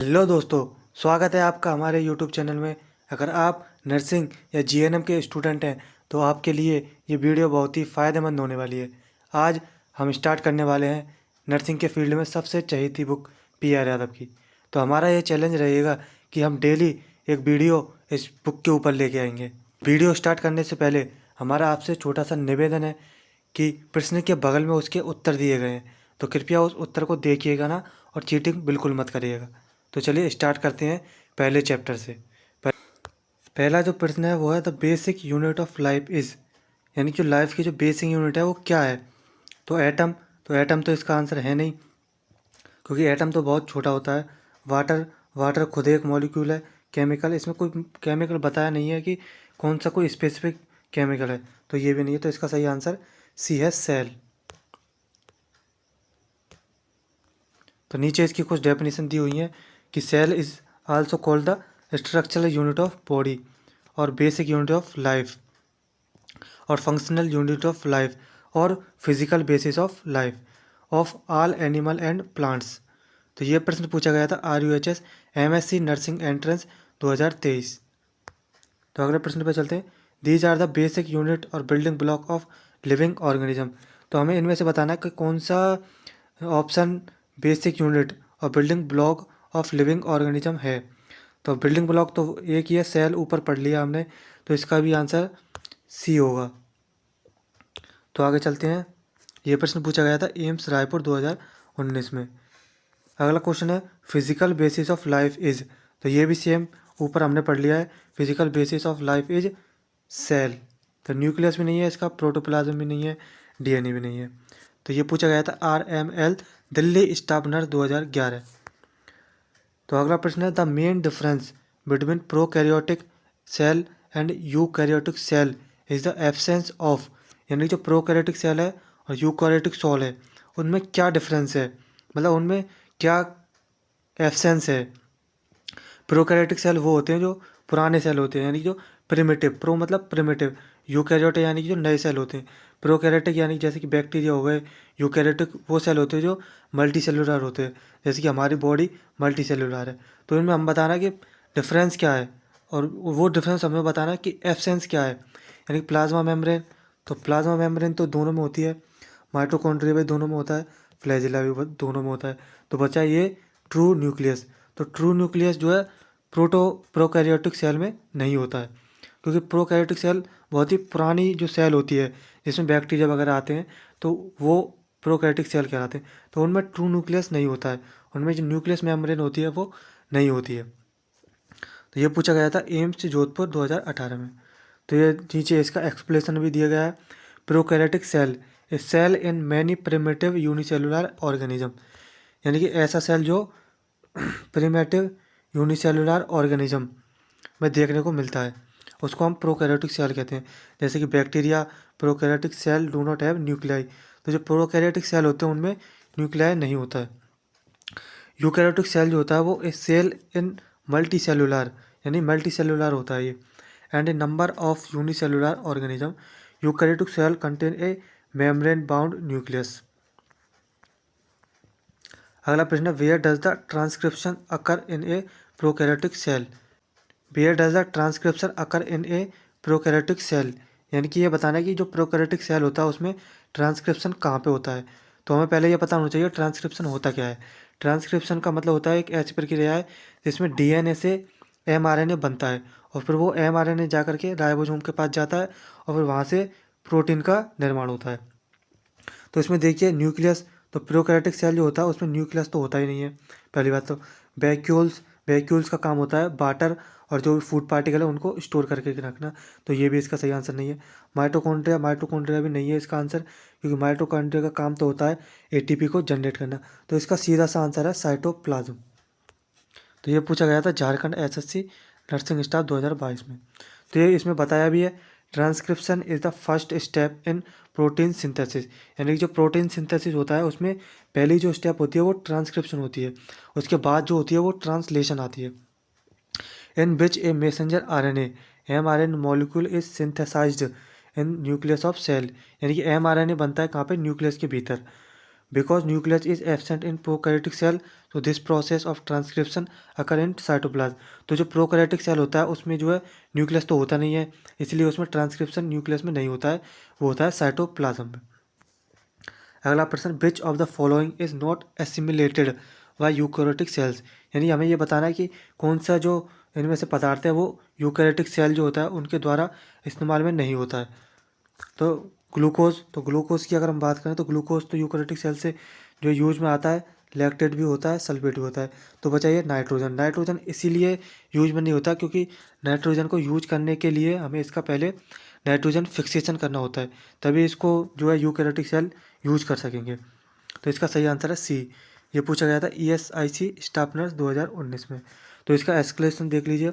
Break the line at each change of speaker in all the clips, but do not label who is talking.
Hello दोस्तों, स्वागत है आपका हमारे यूट्यूब चैनल में। अगर आप नर्सिंग या जीएनएम के स्टूडेंट हैं तो आपके लिए ये वीडियो बहुत ही फ़ायदेमंद होने वाली है। आज हम स्टार्ट करने वाले हैं नर्सिंग के फील्ड में सबसे चहेती बुक पी.आर. यादव की। तो हमारा ये चैलेंज रहेगा कि हम डेली एक वीडियो इस बुक के ऊपर लेके आएंगे। वीडियो स्टार्ट करने से पहले हमारा आपसे छोटा सा निवेदन है कि प्रश्न के बगल में उसके उत्तर दिए गए हैं, तो कृपया उस उत्तर को देखिएगा ना, और चीटिंग बिल्कुल मत करिएगा। तो चलिए स्टार्ट करते हैं पहले चैप्टर से। पहला जो प्रश्न है वो है the basic unit of life is, यानी कि लाइफ की जो बेसिक यूनिट है वो क्या है। तो एटम तो इसका आंसर है नहीं, क्योंकि एटम तो बहुत छोटा होता है। वाटर खुद एक मॉलिक्यूल है। केमिकल, इसमें कोई केमिकल बताया नहीं है कि कौन सा कोई स्पेसिफिक केमिकल है, तो ये भी नहीं है। तो इसका सही आंसर सी है, सेल। तो नीचे इसकी कुछ डेफिनेशन दी हुई हैं कि cell is also called the structural unit of body, और बेसिक यूनिट ऑफ लाइफ, और फंक्शनल यूनिट ऑफ लाइफ, और physical basis of life of all animal and plants. तो ये प्रश्न पूछा गया था RUHS MSc नर्सिंग एंट्रेंस 2023। तो अगले प्रश्न पर चलते हैं। These are the basic unit और building block of living organism. तो हमें इनमें से बताना है कि कौन सा ऑप्शन बेसिक यूनिट और building block of living organism है। तो बिल्डिंग ब्लॉक तो एक ही है, सेल ऊपर पढ़ लिया हमने, तो इसका भी आंसर सी होगा। तो आगे चलते हैं। ये प्रश्न पूछा गया था एम्स रायपुर 2019 में। अगला क्वेश्चन है physical basis of life is. तो ये भी सेम ऊपर हमने पढ़ लिया है, physical basis of life is cell. तो न्यूक्लियस भी नहीं है इसका, प्रोटोप्लाज्म भी नहीं है, DNA भी नहीं है। तो ये पूछा गया था RML दिल्ली स्टाफ नर्स 2011। तो अगला प्रश्न है the main difference between prokaryotic cell and eukaryotic cell is the absence of, यानी जो प्रोकैरियोटिक सेल है और यूकैरियोटिक सेल है उनमें क्या डिफरेंस है, मतलब उनमें क्या एब्सेंस है। प्रोकैरियोटिक सेल वो होते हैं जो पुराने सेल होते हैं, यानी जो प्रिमिटिव, प्रो मतलब प्रिमिटिव, यूकैरियोटिक यानी कि जो नए सेल होते हैं, प्रोकैरियोटिक यानी जैसे कि बैक्टीरिया हो गए, यूकैरियोटिक वो सेल होते हैं जो मल्टी सेलुलर होते हैं, जैसे कि हमारी बॉडी मल्टी सेलुलर है। तो इनमें हम बताना कि डिफरेंस क्या है, और वो डिफरेंस हमें बताना है कि एब्सेंस क्या है, यानी प्लाज्मा मेम्ब्रेन। तो प्लाज्मा मेम्ब्रेन तो दोनों में होती है, माइटोकॉन्ड्रिया भी दोनों में होता है, फ्लैजिला भी दोनों में होता है। तो बचा ये ट्रू न्यूक्लियस। तो ट्रू न्यूक्लियस जो है प्रोकैरियोटिक सेल में नहीं होता है, क्योंकि प्रोकैरियोटिक सेल बहुत ही पुरानी जो सेल होती है जिसमें बैक्टीरिया वगैरह आते हैं, तो वो प्रोकैरियोटिक सेल कहलाते हैं। तो उनमें ट्रू न्यूक्लियस नहीं होता है, उनमें जो न्यूक्लियस मेम्ब्रेन होती है वो नहीं होती है। तो ये पूछा गया था एम्स जोधपुर 2018 में। तो ये नीचे इसका एक्सप्लेनेशन भी दिया गया है। Prokaryotic cell a cell in many primitive unicellular organism, यानी कि ऐसा सेल जो प्रिमिटिव यूनिसेलुलर ऑर्गेनिज्म में देखने को मिलता है, उसको हम प्रोकैरियोटिक सेल कहते हैं। जैसे कि bacteria, prokaryotic cell do not have nuclei. तो जो प्रोकैरियोटिक सेल होते हैं उनमें न्यूक्लियाई नहीं होता है। यूकैरियोटिक सेल जो होता है वो a cell in multicellular, यानी मल्टी सेलुलर होता है ये, and a number of unicellular organism. Eukaryotic cell contain a membrane bound nucleus. अगला प्रश्न है where does the transcription occur in a prokaryotic cell. Where does the transcription occur in a prokaryotic cell, यानी कि ये बताना है कि जो प्रोकैरियोटिक सेल होता है उसमें ट्रांसक्रिप्शन कहाँ पे होता है। तो हमें पहले ये पता होना चाहिए ट्रांसक्रिप्शन होता क्या है। ट्रांसक्रिप्शन का मतलब होता है एक ऐसी प्रक्रिया है जिसमें DNA से mRNA बनता है, और फिर वो mRNA जा करके राइबोसोम के पास जाता है, और फिर वहाँ से प्रोटीन का निर्माण होता है। तो इसमें देखिए न्यूक्लियस, तो प्रोकैरियोटिक सेल जो होता है उसमें न्यूक्लियस तो होता ही नहीं है पहली बात। तो वैक्यूल्स का काम होता है वाटर और जो भी फूड पार्टिकल है उनको स्टोर करके रखना, तो ये भी इसका सही आंसर नहीं है। माइटोकॉन्ड्रिया भी नहीं है इसका आंसर, क्योंकि माइटोकॉन्ड्रिया का काम तो होता है ATP को जनरेट करना। तो इसका सीधा सा आंसर है साइटोप्लाज्म। तो ये पूछा गया था झारखंड SSC नर्सिंग स्टाफ 2022 में। तो ये इसमें बताया भी है transcription is the first step in protein synthesis, यानी कि जो प्रोटीन सिंथेसिस होता है उसमें पहली जो स्टेप होती है वो ट्रांसक्रिप्शन होती है, उसके बाद जो होती है वो ट्रांसलेशन आती है। In which a messenger RNA mRNA molecule is synthesised in nucleus of cell, यानी कि mRNA बनता है कहाँ पे, न्यूक्लियस के भीतर। Because nucleus is absent in prokaryotic cell, तो this process of transcription occur in cytoplasm. तो जो प्रोकैरियोटिक सेल होता है उसमें जो है न्यूक्लियस तो होता नहीं है, इसलिए उसमें ट्रांसक्रिप्शन न्यूक्लियस में नहीं होता है, वो होता है साइटोप्लाज्म में। अगला प्रश्न, which of the following is not assimilated by eukaryotic cells, यानी हमें ये बताना है कि कौन सा जो इनमें से पदार्थ है वो यूकैरियोटिक सेल जो होता है उनके द्वारा इस्तेमाल में नहीं होता है। तो ग्लूकोज, तो ग्लूकोज की अगर हम बात करें तो ग्लूकोज तो यूकैरियोटिक सेल से जो यूज में आता है, लैक्टेट भी होता है, सल्फेट भी होता है। तो बचा ये नाइट्रोजन। नाइट्रोजन इसीलिए यूज में नहीं होता क्योंकि नाइट्रोजन को यूज करने के लिए हमें इसका पहले नाइट्रोजन फिक्सेशन करना होता है, तभी इसको जो है यूकैरियोटिक सेल यूज कर सकेंगे। तो इसका सही आंसर है सी। ये पूछा गया था ESIC स्टाफ नर्स 2019 में। तो इसका एक्सप्लेनेशन देख लीजिए।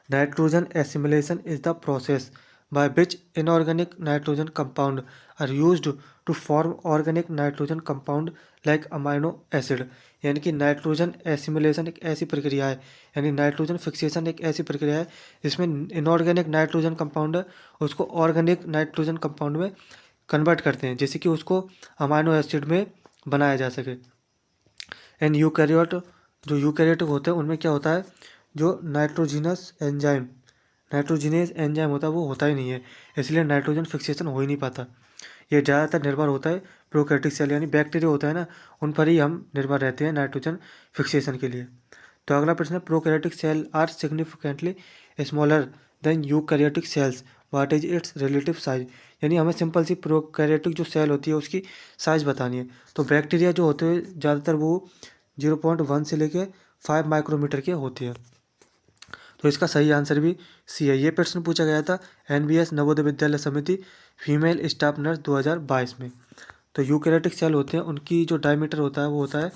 Nitrogen assimilation is the process by which inorganic nitrogen compound are used to form organic nitrogen compound like amino acid, यानी कि नाइट्रोजन एसिमिलेशन एक ऐसी प्रक्रिया है, यानी नाइट्रोजन फिक्सेशन एक ऐसी प्रक्रिया है जिसमें इनऑर्गेनिक नाइट्रोजन कंपाउंड है उसको ऑर्गेनिक नाइट्रोजन कंपाउंड में कन्वर्ट करते हैं, जैसे कि उसको अमाइनो एसिड में बनाया जा सके। एंड यूकैरियोट, जो यूकैरियोटिक होते हैं उनमें क्या होता है, जो नाइट्रोजिनेज एंजाइम होता है वो होता ही नहीं है, इसलिए नाइट्रोजन फिक्सेशन हो ही नहीं पाता। ये ज़्यादातर निर्भर होता है प्रोकैरियोटिक सेल यानी बैक्टीरिया होता है ना, उन पर ही हम निर्भर रहते हैं नाइट्रोजन फिक्सेशन के लिए। तो अगला प्रश्न है, prokaryotic cell are significantly smaller than eukaryotic cells, what is its relative size, यानी हमें सिंपल सी प्रोकैरियोटिक जो सेल होती है उसकी साइज बतानी है। तो बैक्टीरिया जो होते हैं ज़्यादातर वो 0.1 से लेके 5 माइक्रोमीटर के होते हैं। तो इसका सही आंसर भी सी है। ये प्रश्न पूछा गया था NBS नवोदय विद्यालय समिति फीमेल स्टाफ नर्स 2022 में। तो यूकैरियोटिक सेल होते हैं उनकी जो डायमीटर होता है वो होता है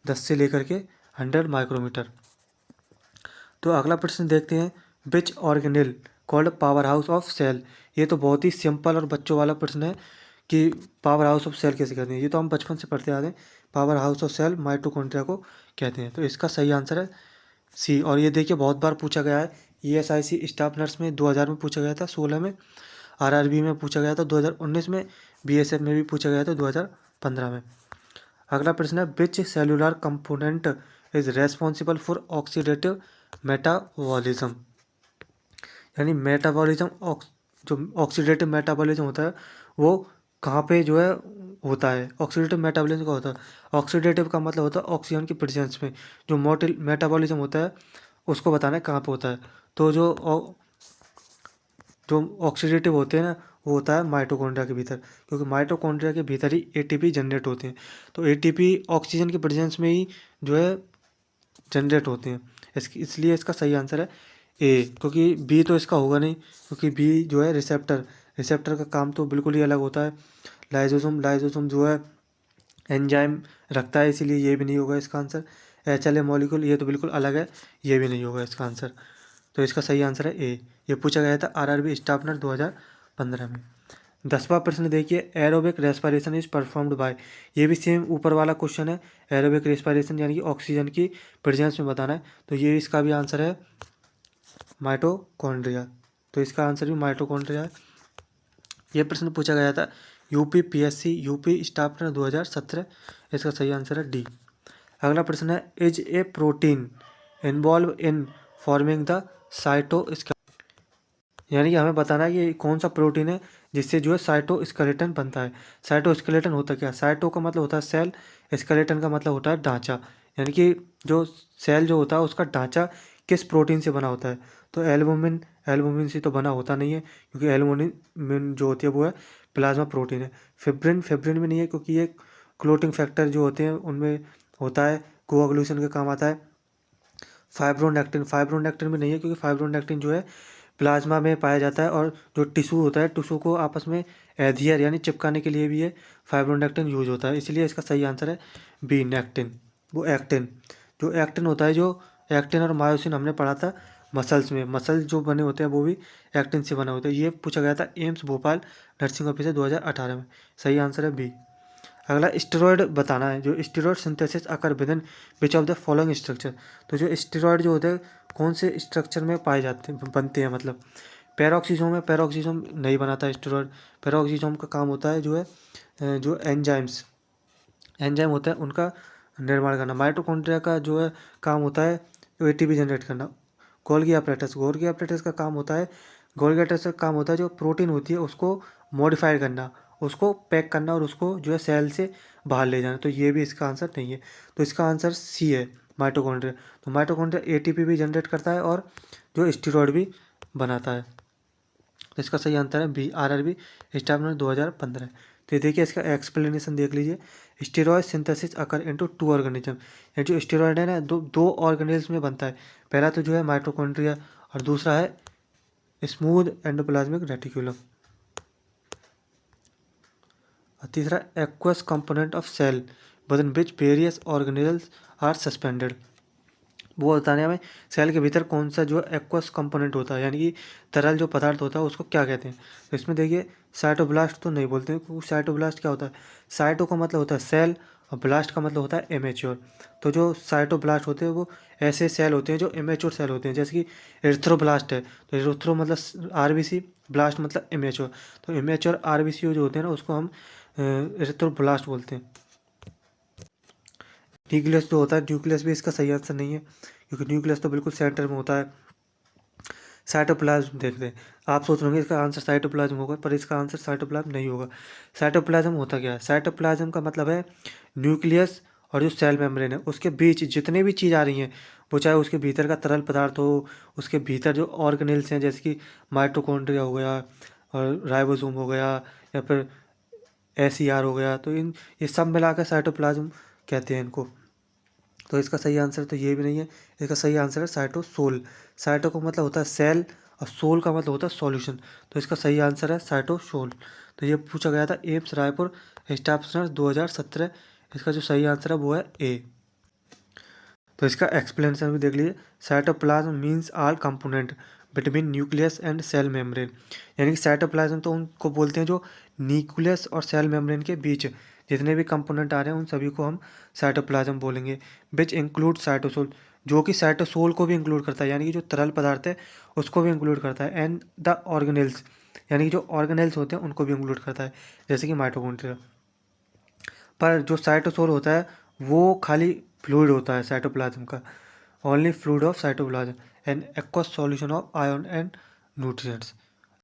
10 से लेकर के 100 माइक्रोमीटर। तो अगला प्रश्न देखते हैं, which organelle called powerhouse of cell, ये तो बहुत ही सिंपल और बच्चों वाला प्रश्न है कि पावर हाउस ऑफ सेल कैसे कहते हैं, ये तो हम बचपन से पढ़ते आ रहे हैं। Powerhouse of cell mitochondria को कहते हैं। तो इसका सही आंसर है सी। और ये देखिए बहुत बार पूछा गया है, ESIC स्टाफ नर्स में 2000 में पूछा गया था, 16 में, RRB में पूछा गया था 2019 में, BSF में भी पूछा गया था 2015 में। अगला प्रश्न है, which cellular component is responsible for oxidative metabolism, यानी मेटाबॉलिज्म जो ऑक्सीडेटिव मेटाबॉलिज्म होता है वो कहाँ पे जो है होता है। ऑक्सीडेटिव मेटाबॉलिज्म का होता है, ऑक्सीडेटिव का मतलब होता है ऑक्सीजन की प्रेजेंस में, जो मोटिल मेटाबॉलिज्म होता है उसको बताना है कहाँ पे होता है। तो जो ऑक्सीडेटिव होते हैं ना वो होता है माइटोकॉन्ड्रिया के भीतर, क्योंकि माइटोकॉन्ड्रिया के भीतर ही ATP जनरेट होते हैं। तो ATP ऑक्सीजन की प्रेजेंस में ही जो है जनरेट होते हैं, इसलिए इसका सही आंसर है ए। क्योंकि बी तो इसका होगा नहीं, क्योंकि बी जो है रिसेप्टर का काम तो बिल्कुल ही अलग होता है। लाइजोसोम जो है एंजाइम रखता है, इसीलिए ये भी नहीं होगा इसका आंसर। HLA मॉलिक्यूल ये तो बिल्कुल अलग है, ये भी नहीं होगा इसका आंसर। तो इसका सही आंसर है ए। ये पूछा गया था RRB स्टाफ नर्स 2015 में। 10वां प्रश्न देखिए, aerobic respiration is performed by, ये भी सेम ऊपर वाला क्वेश्चन है। एरोबिक रेस्पिरेशन यानी कि ऑक्सीजन की प्रेजेंस में बताना है, तो ये इसका भी आंसर है माइटोकॉन्ड्रिया। तो इसका आंसर भी माइटोकॉन्ड्रिया है। ये प्रश्न पूछा गया था UPPSC यूपी स्टाफ नर्स 2017, इसका सही आंसर है डी। अगला प्रश्न है, is a protein involve in forming the cytoskeleton, यानी कि हमें बताना है कि कौन सा प्रोटीन है जिससे जो है साइटोस्केलेटन बनता है। साइटोस्केलेटन होता क्या, साइटो का मतलब होता है सेल, स्केलेटन का मतलब होता है ढांचा, यानी कि जो सेल जो होता है उसका ढांचा किस प्रोटीन से बना होता है। तो एल्बुमिन से तो बना होता नहीं है, क्योंकि एल्बुमिन जो होती है वो है प्लाज्मा प्रोटीन है। फिब्रिन में नहीं है, क्योंकि ये क्लोटिंग फैक्टर जो होते हैं उनमें होता है, कोआगुलेशन के काम आता है। फाइब्रोनेक्टिन में नहीं है, क्योंकि फाइब्रोनेक्टिन जो है प्लाज्मा में पाया जाता है, और जो टिश्यू होता है टिश्यू को आपस में एडहियर यानी चिपकाने के लिए भी ये फाइब्रोनेक्टिन यूज होता है, इसलिए इसका सही आंसर है बी नेक्टिन। वो एक्टिन, जो एक्टिन होता है, जो एक्टिन और मायोसिन हमने पढ़ा था मसल्स में, मसल जो बने होते हैं वो भी एक्टिन से बने होते हैं। ये पूछा गया था एम्स भोपाल नर्सिंग ऑफिसर 2018 में। सही आंसर है बी। अगला स्टेरॉयड बताना है, जो steroid synthesis occur within which of the following structure, तो जो स्टेरॉयड जो होते हैं कौन से स्ट्रक्चर में पाए जाते हैं, बनते हैं, मतलब पैरोक्सिसोम में, पैरोक्सिसोम नहीं बनाता स्टेरॉयड। पैरोक्सिसोम का काम होता है जो है जो एंजाइम्स एंजाइम होता है उनका निर्माण करना। माइटोकॉन्ड्रिया का जो है काम होता है एटीपी जनरेट करना। गोल्गी एपरेटस का काम होता है जो प्रोटीन होती है उसको मॉडिफाई करना, उसको पैक करना और उसको जो है सेल से बाहर ले जाना। तो ये भी इसका आंसर नहीं है, तो इसका आंसर सी है, माइटोकॉन्ड्रिया। तो माइटोकॉन्ड्रिया एटीपी भी जनरेट करता है और जो स्टीरॉयड भी बनाता है। तो इसका सही आंसर है बी, RRB स्टैब्लिश्ड 2015। तो ये देखिए इसका एक्सप्लेनेशन देख लीजिए। स्टेरॉयड सिंथेसिस अकर इनटू टू ऑर्गेनिज्म, ये जो स्टेरॉयड है ना दो ऑर्गेनिज्म में बनता है। पहला तो जो है माइटोकॉन्ड्रिया और दूसरा है स्मूथ एंडोप्लाज्मिक रेटिकुलम, और तीसरा aqueous component of cell within which various organelles are suspended. वो बताने हमें सेल के भीतर कौन सा जो एक्वस कंपोनेंट होता है, यानी कि तरल जो पदार्थ होता है उसको क्या कहते हैं। तो इसमें देखिए साइटोब्लास्ट तो नहीं बोलते हैं, क्योंकि साइटोब्लास्ट क्या होता है, साइटो का मतलब होता है सेल और ब्लास्ट का मतलब होता है इमेच्योर। तो जो साइटोब्लास्ट होते हैं वो ऐसे सेल होते हैं जो इमेच्योर सेल होते हैं, जैसे कि एरिथ्रोब्लास्ट है, तो एरिथ्रो मतलब RBC, ब्लास्ट मतलब इमेच्योर। तो इमेच्योर RBC जो होते हैं ना उसको हम एरिथ्रोब्लास्ट बोलते हैं। न्यूक्लियस जो होता है, न्यूक्लियस भी इसका सही आंसर नहीं है, क्योंकि न्यूक्लियस तो बिल्कुल सेंटर में होता है। साइटोप्लाज्म देखते हैं, आप सोच रहे होंगे इसका आंसर साइटोप्लाज्म होगा, पर इसका आंसर साइटोप्लाज्म नहीं होगा। साइटोप्लाज्म होता क्या है, साइटोप्लाज्म का मतलब है न्यूक्लियस और जो सेल मेम्ब्रेन है उसके बीच जितने भी चीज़ आ रही हैं, वो चाहे उसके भीतर का तरल पदार्थ हो, उसके भीतर जो ऑर्गेनेल्स हैं जैसे कि माइटोकॉन्ड्रिया हो गया और राइबोसोम हो गया या फिर SER हो गया, तो ये सब मिलाकर साइटोप्लाज्म कहते हैं इनको। तो इसका सही आंसर तो ये भी नहीं है, इसका सही आंसर है साइटोसोल। साइटो का मतलब होता है सेल और सोल का मतलब होता है सॉल्यूशन, तो इसका सही आंसर है साइटोसोल। तो ये पूछा गया था एम्स रायपुर स्टाफ 2017, इसका जो सही आंसर है वो है ए। तो इसका एक्सप्लेनेशन भी देख लीजिए। Cytoplasm means all component between nucleus and cell membrane, यानी कि साइटोप्लाज्म तो उनको बोलते हैं जो न्यूक्लियस और सेल मेम्ब्रेन के बीच जितने भी कंपोनेंट आ रहे हैं उन सभी को हम साइटोप्लाज्म बोलेंगे। विच इंक्लूड साइटोसोल, जो कि साइटोसोल को भी इंक्लूड करता है, यानी कि जो तरल पदार्थ है उसको भी इंक्लूड करता है। एंड द ऑर्गेनेल्स, यानी कि जो ऑर्गेनेल्स होते हैं उनको भी इंक्लूड करता है, जैसे कि माइटोकॉन्ड्रिया। पर जो साइटोसोल होता है वो खाली फ्लूइड होता है साइटोप्लाज्म का, only fluid of cytoplasm and aqueous solution of ion and nutrients.